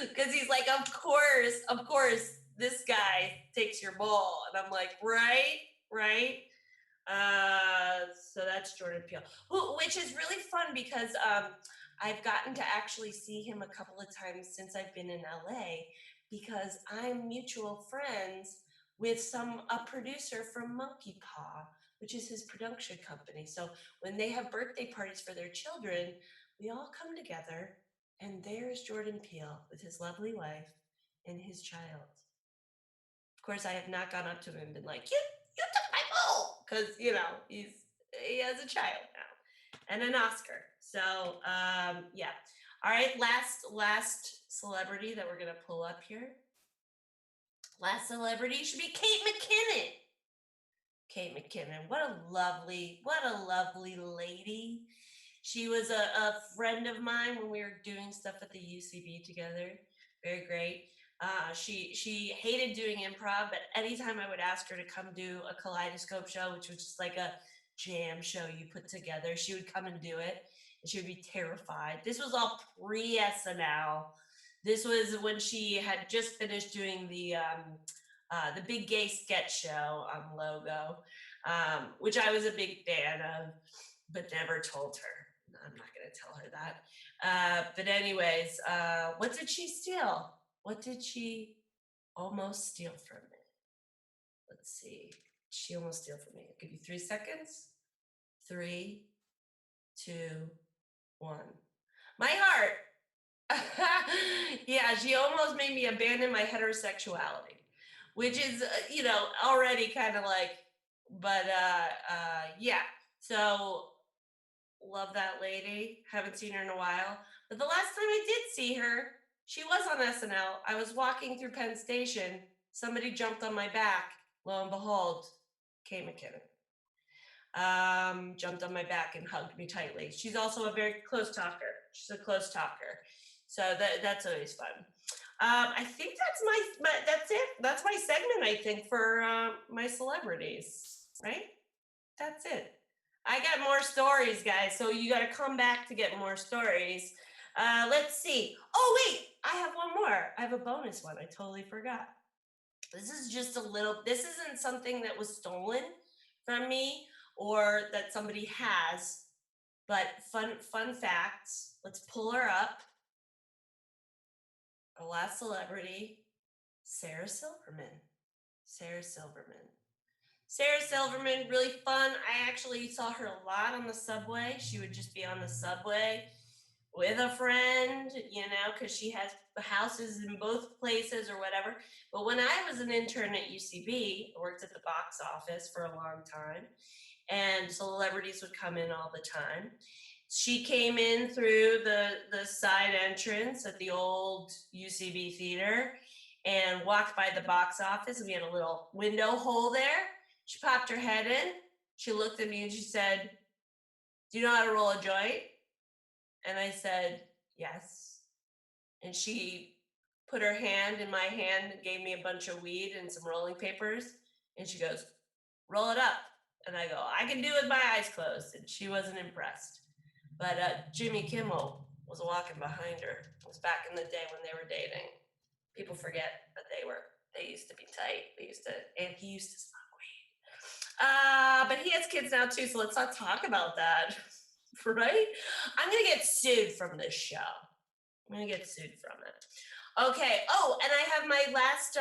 Because he's like, of course, this guy takes your bowl. And I'm like, right. So that's Jordan Peele, which is really fun because I've gotten to actually see him a couple of times since I've been in LA because I'm mutual friends with a producer from Monkey Paw, which is his production company. So when they have birthday parties for their children, we all come together, and there's Jordan Peele with his lovely wife and his child. Of course, I have not gone up to him and been like, you took my bowl, because he has a child now and an Oscar. So yeah. All right, last celebrity that we're gonna pull up here. Last celebrity should be Kate McKinnon. Kate McKinnon, what a lovely lady. She was a friend of mine when we were doing stuff at the UCB together. Very great. She hated doing improv, but anytime I would ask her to come do a kaleidoscope show, which was just like a jam show you put together, she would come and do it, and she would be terrified. This was all pre-SNL. This was when she had just finished doing the Big Gay Sketch Show on Logo, which I was a big fan of, but never told her. I'm not going to tell her that. But anyways, what did she steal? What did she almost steal from me? Let's see. She almost steal from me. I'll give you 3 seconds. 3, 2, 1. My heart. Yeah, she almost made me abandon my heterosexuality, which is, already kind of like, but yeah. So love that lady. Haven't seen her in a while. But the last time I did see her, she was on SNL. I was walking through Penn Station. Somebody jumped on my back. Lo and behold, Kate McKinnon. Jumped on my back and hugged me tightly. She's also a very close talker. She's a close talker. So that's always fun. I think that's that's it. That's my segment, I think, for my celebrities, right? That's it. I got more stories, guys, so you got to come back to get more stories. Let's see. Oh, wait, I have one more. I have a bonus one. I totally forgot. This is just a little, this isn't something that was stolen from me or that somebody has, but fun facts. Let's pull her up. Our last celebrity, Sarah Silverman. Sarah Silverman. Sarah Silverman, really fun. I actually saw her a lot on the subway. She would just be on the subway with a friend, you know, because she has houses in both places or whatever. But when I was an intern at UCB, I worked at the box office for a long time, and celebrities would come in all the time. She came in through the side entrance at the old UCB theater and walked by the box office. We had a little window hole there. She popped her head in. She looked at me and she said, "Do you know how to roll a joint?" And I said, "Yes." And she put her hand in my hand and gave me a bunch of weed and some rolling papers. And she goes, "Roll it up." And I go, "I can do it with my eyes closed." And she wasn't impressed. But Jimmy Kimmel was walking behind her. It was back in the day when they were dating. People forget that they used to be tight. And he used to smoke weed. But he has kids now too, so let's not talk about that. Right? I'm gonna get sued from this show. I'm gonna get sued from it. Okay. Oh, and I have my last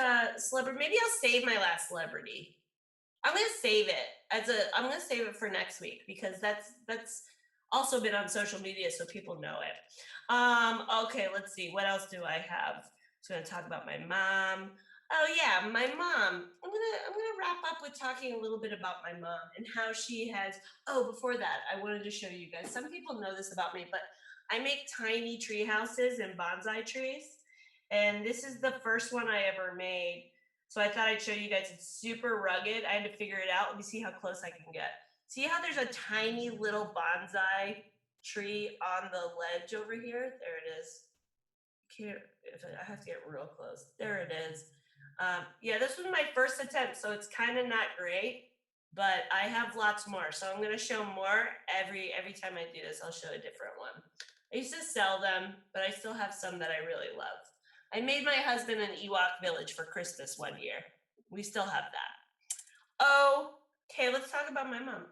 celebrity. Maybe I'll save my last celebrity. I'm gonna save it I'm gonna save it for next week because that's also been on social media so people know it. Okay, let's see. What else do I have? I'm gonna talk about my mom. Oh yeah, my mom. I'm gonna wrap up with talking a little bit about my mom and how she has. Oh, before that, I wanted to show you guys. Some people know this about me, but I make tiny tree houses and bonsai trees, and this is the first one I ever made. So I thought I'd show you guys. It's super rugged. I had to figure it out. Let me see how close I can get. See how there's a tiny little bonsai tree on the ledge over here? There it is. I have to get real close. There it is. Yeah, this was my first attempt, so it's kind of not great, but I have lots more. So I'm going to show more every time I do this. I'll show a different one. I used to sell them, but I still have some that I really love. I made my husband an Ewok village for Christmas one year. We still have that. Okay, let's talk about my mom.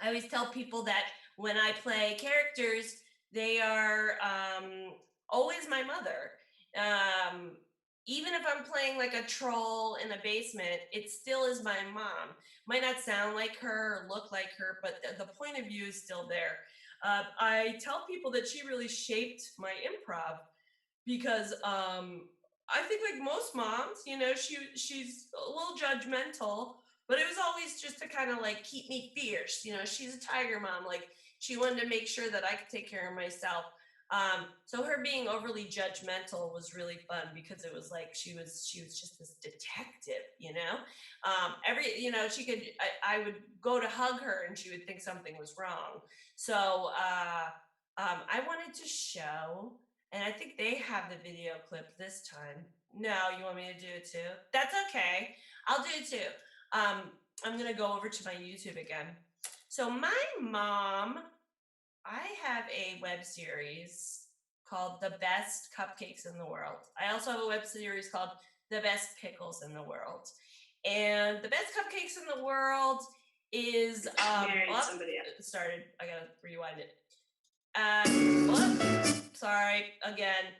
I always tell people that when I play characters, they are always my mother. Even if I'm playing like a troll in a basement, it still is my mom. Might not sound like her or look like her, but the point of view is still there. I tell people that she really shaped my improv because I think like most moms, you know, she's a little judgmental, but it was always just to kind of like keep me fierce. You know, she's a tiger mom. Like she wanted to make sure that I could take care of myself. So her being overly judgmental was really fun because it was like she was just this detective, you know. I would go to hug her and she would think something was wrong. So I wanted to show, and I think they have the video clip this time. No, you want me to do it too? That's okay. I'll do it too. I'm gonna go over to my YouTube again. So my mom, I have a web series called The Best Cupcakes in the World. I also have a web series called The Best Pickles in the World. And The Best Cupcakes in the World is somebody started. I gotta rewind it. Sorry again.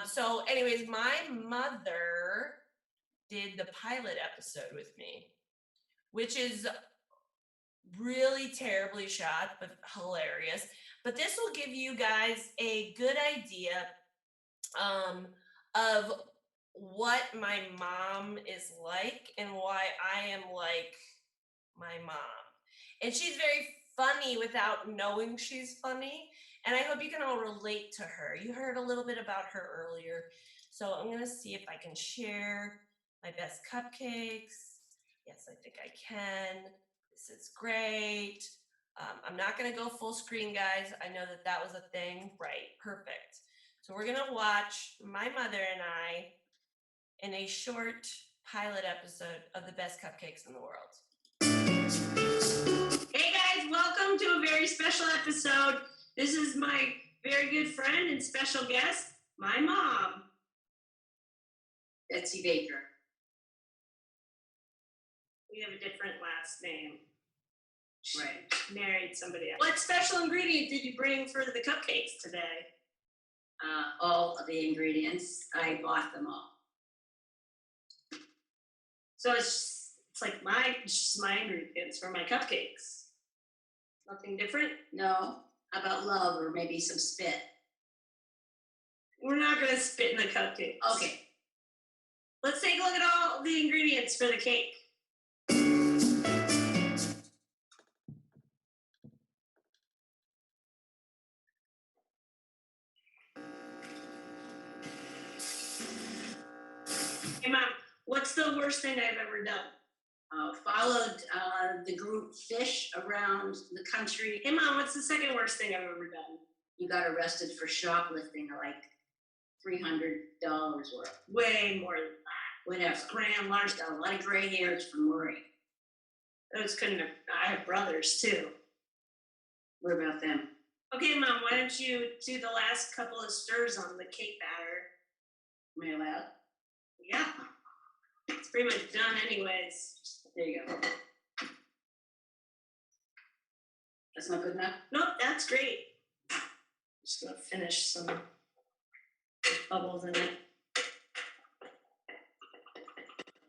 So anyways, my mother did the pilot episode with me, which is really terribly shot, but hilarious. But this will give you guys a good idea of what my mom is like and why I am like my mom. And she's very funny without knowing she's funny. And I hope you can all relate to her. You heard a little bit about her earlier. So I'm going to see if I can share my best cupcakes. Yes, I think I can. This is great. I'm not going to go full screen, guys. I know that was a thing. Right. Perfect. So we're gonna watch my mother and I in a short pilot episode of the best cupcakes in the world. Hey guys, welcome to a very special episode. This is my very good friend and special guest, my mom. Betsy Baker. We have a different last name. Right. Married somebody else. What special ingredient did you bring for the cupcakes today? All of the ingredients, I bought them all. So it's like just my ingredients for my cupcakes. Nothing different? No, how about love or maybe some spit? We're not gonna spit in the cupcakes. Okay. Let's take a look at all the ingredients for the cake. Hey Mom, what's the worst thing I've ever done? Followed the group Fish around the country. Hey Mom, what's the second worst thing I've ever done? You got arrested for shoplifting, like $300 worth. Way more than that. Whatever. Grand large. Got a lot of gray hairs from worry. Those couldn't have. I have brothers too. What about them? Okay, Mom, why don't you do the last couple of stirs on the cake batter? Am I allowed? Yeah. It's pretty much done anyways. There you go. That's not good enough? Nope, that's great. Just gonna finish some bubbles in it.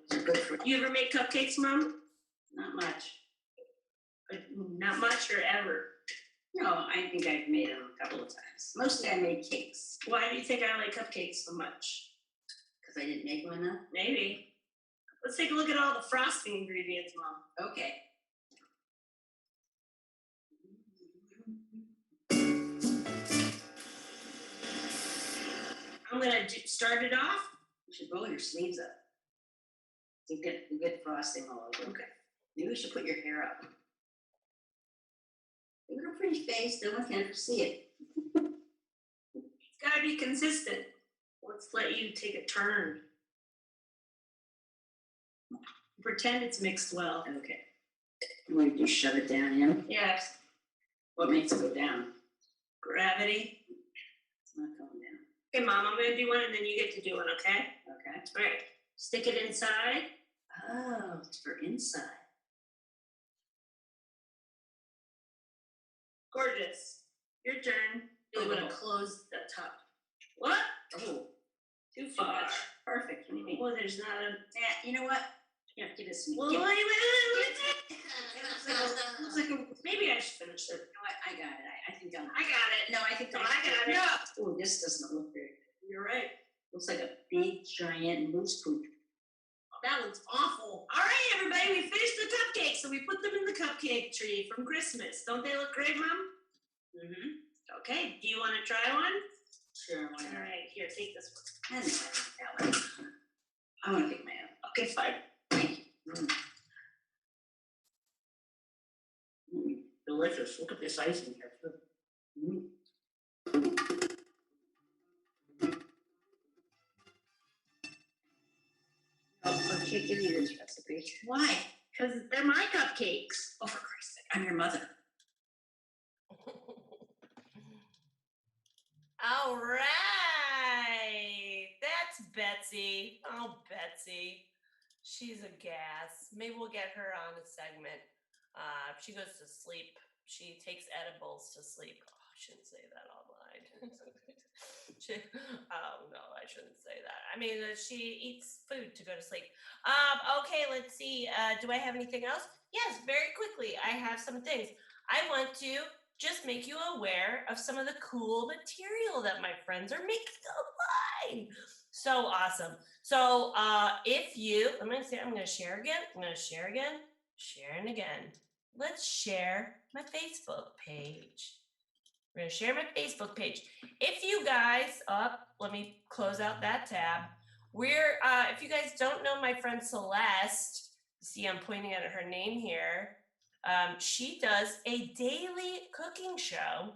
Those are good for You ever make cupcakes, Mom? not much. Not much or ever. No, I think I've made them a couple of times. Mostly I made cakes Why do you think I like cupcakes so much? because I didn't make them enough. Maybe. Let's take a look at all the frosting ingredients, Mom. Okay. I'm gonna start it off. You should roll your sleeves up. You get frosting all over. Okay. Maybe you should put your hair up. You got a pretty face, no one can ever see it. It's gotta be consistent. Let's let you take a turn. Pretend it's mixed well. Okay. I'm going to just shove it down in. Yes. What makes it go down? Gravity. It's not going down. Okay, Mom, I'm gonna do one and then you get to do one, okay? Okay. All right. Stick it inside. Oh, it's for inside. Gorgeous. Your turn. You're gonna close the top. What? Oh, Too far. perfect. What do you mean? Well, there's not a. Yeah, you know what? Here, give this to me. Well, Give wait, it. wait. Looks like a, Maybe I should finish it. you know what? I got it. I think I'm. I got it. No, I think I got it. Oh, this doesn't look very good. You're right. Looks like a big giant moose poop. That looks awful. All right, everybody, we finished the cupcakes, so we put them in the cupcake tree from Christmas. Don't they look great, Mom? Mm-hmm. Okay. Do you want to try one? Sure. Why All not? right. Here, take this one. I don't know that one. I want to pick my own. Okay, fine. Thank you. Delicious. Look at this icing here. Oh, I can't give you this recipe. Why? Because they're my cupcakes. Oh, for Christ's sake, I'm your mother. All right. That's Betsy. Oh, Betsy. She's a gas. Maybe we'll get her on a segment. If she goes to sleep, she takes edibles to sleep. Oh, I shouldn't say that online. Oh, no, I shouldn't say that. I mean, she eats food to go to sleep. Okay, let's see. Do I have anything else? Yes, very quickly. I have some things. I want to just make you aware of some of the cool material that my friends are making online. So awesome. So if you, I'm going to share again. I'm going to share again, sharing again. Let's share my Facebook page. We're going to share my Facebook page. If you guys, let me close out that tab. If you guys don't know my friend Celeste, see I'm pointing at her name here. She does a daily cooking show,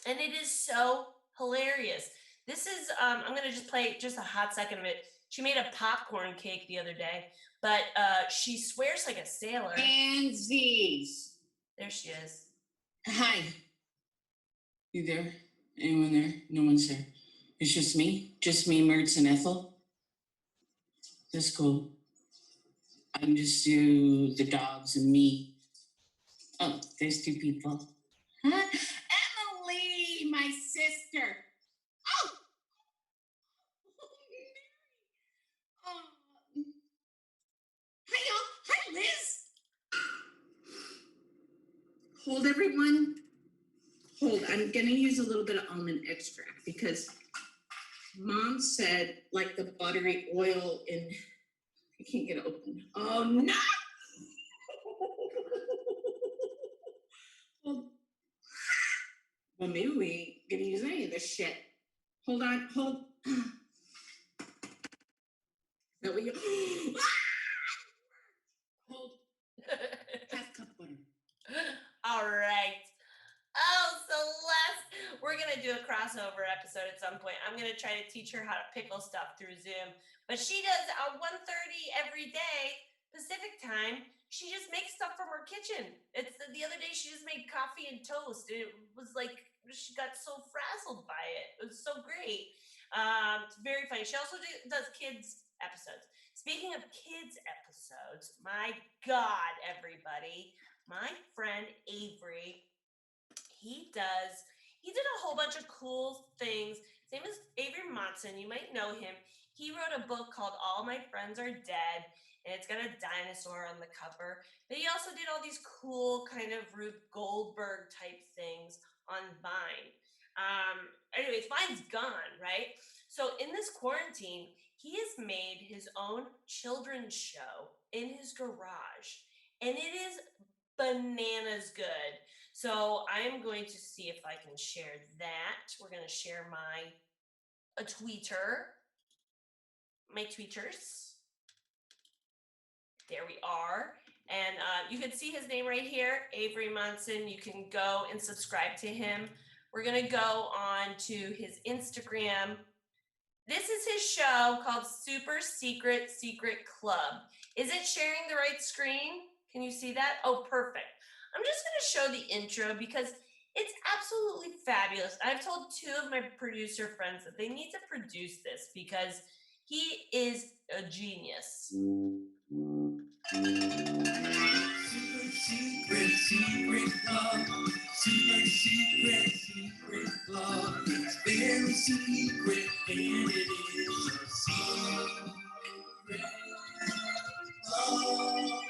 and it is so hilarious. This is, I'm going to just play just a hot second of it. She made a popcorn cake the other day, but she swears like a sailor. Pansies. There she is. Hi. You there? Anyone there? No one's there. It's just me, Mertz, and Ethel. That's cool. I can just do the dogs and me. Oh, there's 2 people. Huh? Emily, my sister. Oh! Oh. Hi, y'all. Hi, Liz. Hold, everyone. Hold. I'm going to use a little bit of almond extract because Mom said, like the buttery oil in. I can't get it open. Oh, no! Well, maybe we ain't gonna use any of this shit. Hold on, hold. That way you. Hold. Half cup butter. All right. Oh, Celeste, we're going to do a crossover episode at some point. I'm going to try to teach her how to pickle stuff through Zoom. But she does 1:30 every day, Pacific time. She just makes stuff from her kitchen. It's the other day she just made coffee and toast. It was like she got so frazzled by it. It was so great. It's very funny. She also does kids episodes. Speaking of kids episodes, my God, everybody, my friend Avery, he did a whole bunch of cool things. His name is Avery Munson. You might know him. He wrote a book called All My Friends Are Dead, and it's got a dinosaur on the cover. But he also did all these cool kind of Rube Goldberg type things on Vine. Anyways, Vine's gone, right? So in this quarantine, he has made his own children's show in his garage, and it is bananas good. So I am going to see if I can share that. We're going to share my tweeters. There we are. And you can see his name right here, Avery Munson. You can go and subscribe to him. We're going to go on to his Instagram. This is his show called Super Secret Club. Is it sharing the right screen? Can you see that? Oh, perfect. I'm just going to show the intro because it's absolutely fabulous. I've told 2 of my producer friends that they need to produce this because he is a genius. Super secret club. Super secret club. It's very secret and it is a secret club.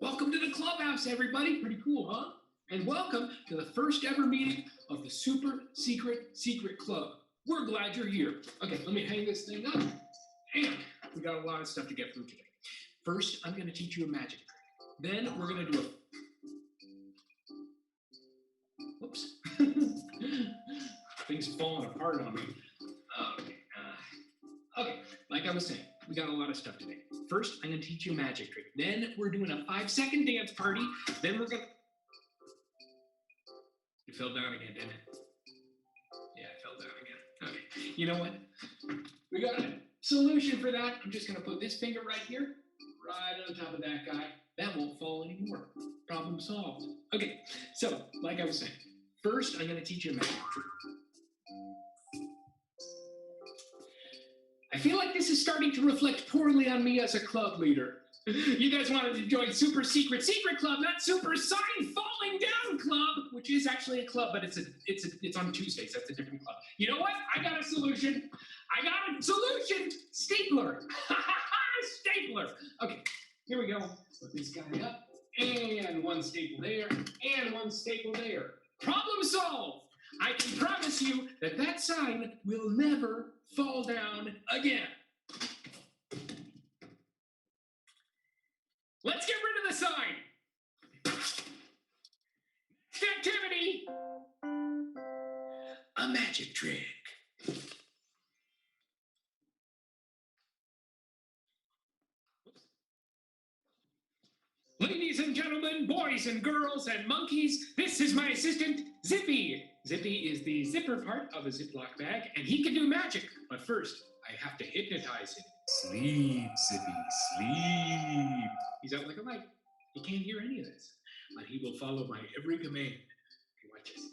Welcome to the clubhouse, everybody. Pretty cool, huh? And welcome to the first ever meeting of the Super Secret Club. We're glad you're here. Okay, let me hang this thing up. And we got a lot of stuff to get through today. First, I'm going to teach you a magic trick. Then we're going to do a... Whoops. Things are falling apart on me. Okay, like I was saying, we got a lot of stuff today. First, I'm going to teach you a magic trick. Then we're doing a 5-second dance party. Then we're going to... It fell down again, didn't it? Yeah, it fell down again. Okay, you know what? We got a solution for that. I'm just going to put this finger right here, right on top of that guy. That won't fall anymore. Problem solved. Okay, so like I was saying, first I'm going to teach you a magic trick. I feel like this is starting to reflect poorly on me as a club leader. You guys wanted to join Super Secret Club, not Super Sign Falling Down Club, which is actually a club, but it's on Tuesdays. That's a different club. You know what? I got a solution. Stapler. Stapler. Okay, here we go. Put this guy up, and one staple there, and one staple there. Problem solved. I can promise you that that sign will never fall down again. Let's get rid of the sign. Next activity, a magic trick. Ladies and gentlemen, gentlemen, boys and girls and monkeys, this is my assistant, Zippy. Zippy is the zipper part of a Ziploc bag, and he can do magic. But first, I have to hypnotize him. Sleep, Zippy, sleep. He's out like a light. He can't hear any of this, but he will follow my every command. Okay, watch this.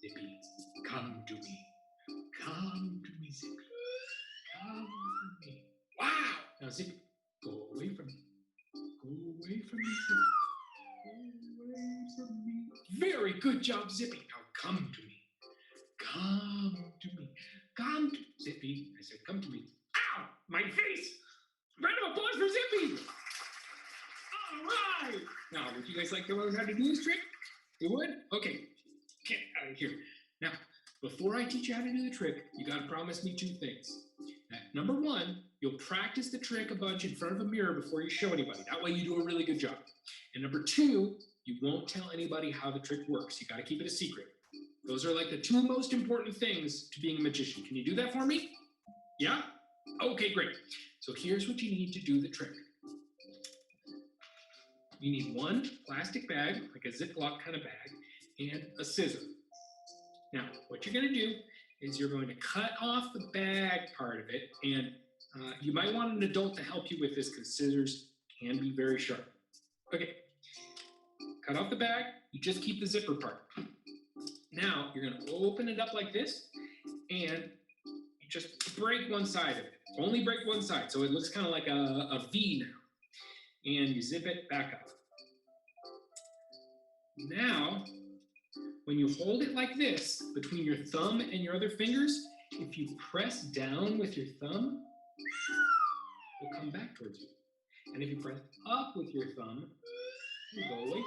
Zippy, come to me. Come to me, Zippy. Come to me. Wow! Now, Zippy, go away from me. Go away from me, Zippy. Go away from me. Very good job, Zippy. Now come to me. Come to me. Come to Zippy. I said, come to me. Ow! My face! Round of applause for Zippy! All right! Now, would you guys like to learn how to do this trick? You would? Okay. Get out of here. Now, before I teach you how to do the trick, you got to promise me two things. Number one, you'll practice the trick a bunch in front of a mirror before you show anybody. That way you do a really good job. And number two, you won't tell anybody how the trick works. You got to keep it a secret. Those are like the two most important things to being a magician. Can you do that for me? Yeah? Okay, great. So here's what you need to do the trick. You need one plastic bag, like a Ziploc kind of bag, and a scissor. Now, what you're going to do is you're going to cut off the bag part of it, and you might want an adult to help you with this because scissors can be very sharp. Okay, cut off the bag, you just keep the zipper part. Now, you're going to open it up like this, and you just break one side of it. Only break one side, so it looks kind of like a V now. And you zip it back up. Now, when you hold it like this, between your thumb and your other fingers, if you press down with your thumb, it will come back towards you. And if you press up with your thumb, it will go away.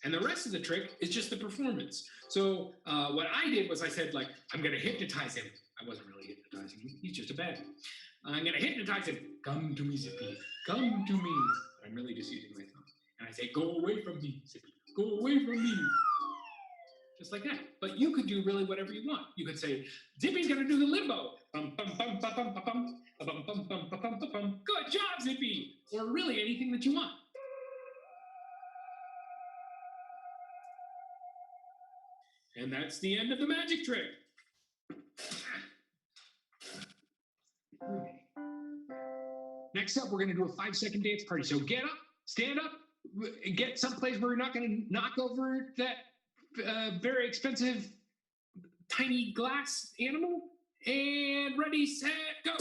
And the rest of the trick is just the performance. So what I did was I said, like, I'm going to hypnotize him. I wasn't really hypnotizing him. He's just a bag. I'm going to hypnotize him. Come to me, Zippy. Come to me. I'm really just using my thumb. And I say, go away from me, Zippy. Go away from me. Just like that. But you could do really whatever you want. You could say, Zippy's going to do the limbo. Bum, bum, bum, bum, bum, bum, bum, bum, bum, bum, bum, bum, bum. Good job, Zippy. Or really anything that you want. And that's the end of the magic trick. Next up, we're going to do a 5-second dance party. So get up, stand up, get someplace where you're not going to knock over that very expensive tiny glass animal. And ready, set, go.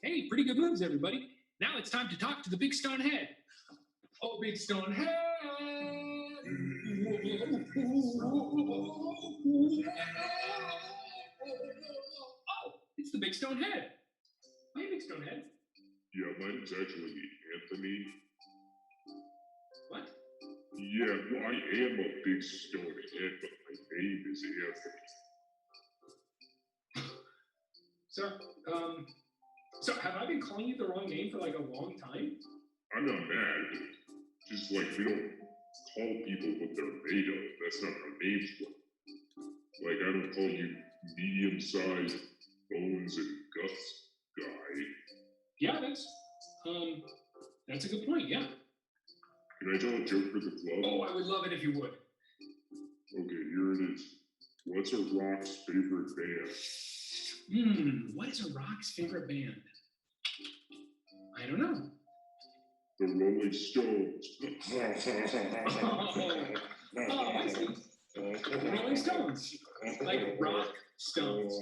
Hey, pretty good moves, everybody. Now it's time to talk to the big stone head. Oh, big stone head. Oh, it's the big stone head. Hi, big stone head. Yeah, my name's actually Anthony. What? Yeah, well, I am a big stone head, but my name is Anthony. So have I been calling you the wrong name for like a long time? I'm not mad. Just like we don't call people what they're made of. That's not how names work. Like I don't call you medium-sized bones and guts guy. Yeah, that's a good point. Yeah. Can I tell a joke for the club? Oh, I would love it if you would. Okay, here it is. What's a rock's favorite band? What is a rock's favorite band? I don't know. The Rolling Stones. Oh, I see. The Rolling Stones. Like rock stones.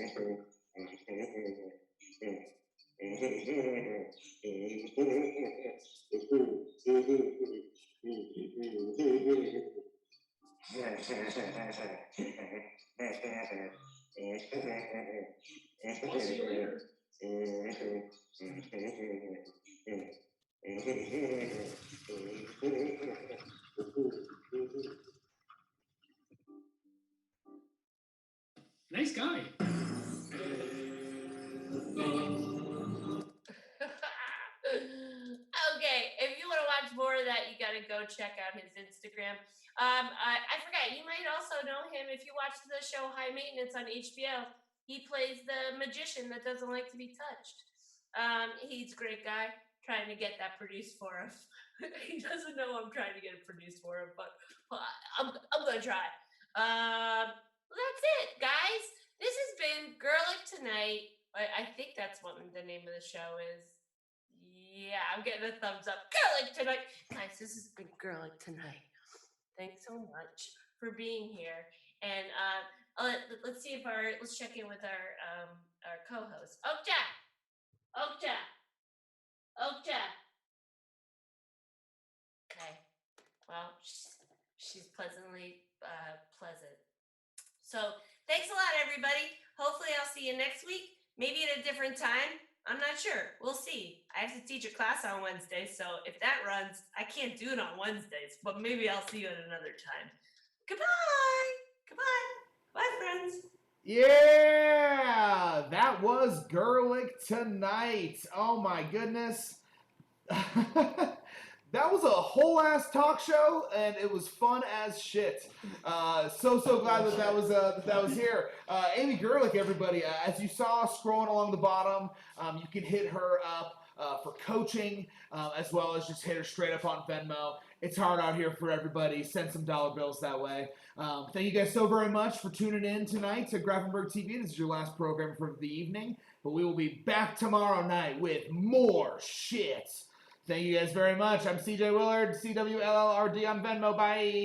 I'll see you later. Nice guy. Okay, if you want to watch more of that, you got to go check out his Instagram. I forgot, you might also know him if you watch the show High Maintenance on HBO. He plays the magician that doesn't like to be touched. He's a great guy. Trying to get that produced for him. He doesn't know I'm trying to get it produced for him, but I'm gonna try. Well, that's it, guys. This has been Goerlich Tonight. I think that's what the name of the show is. Yeah, I'm getting a thumbs up. Goerlich Tonight, guys. This has been Goerlich Tonight. Thanks so much for being here, and let's see if let's check in with our co-host, Okja. Okay. Well, she's pleasantly pleasant. So thanks a lot, everybody. Hopefully I'll see you next week. Maybe at a different time. I'm not sure. We'll see. I have to teach a class on Wednesday, so if that runs, I can't do it on Wednesdays, but maybe I'll see you at another time. Goodbye. Bye, friends. Yeah, that was Goerlich Tonight. Oh my goodness. That was a whole ass talk show, and it was fun as shit. So glad that was here. Amey Goerlich, everybody. As you saw scrolling along the bottom, you can hit her up for coaching, as well as just hit her straight up on Venmo. It's hard out here for everybody. Send some dollar bills that way. Thank you guys so very much for tuning in tonight to Grafenberg TV. This is your last program for the evening, but we will be back tomorrow night with more shit. Thank you guys very much. I'm CJ Willard, CWLLRD on Venmo. Bye.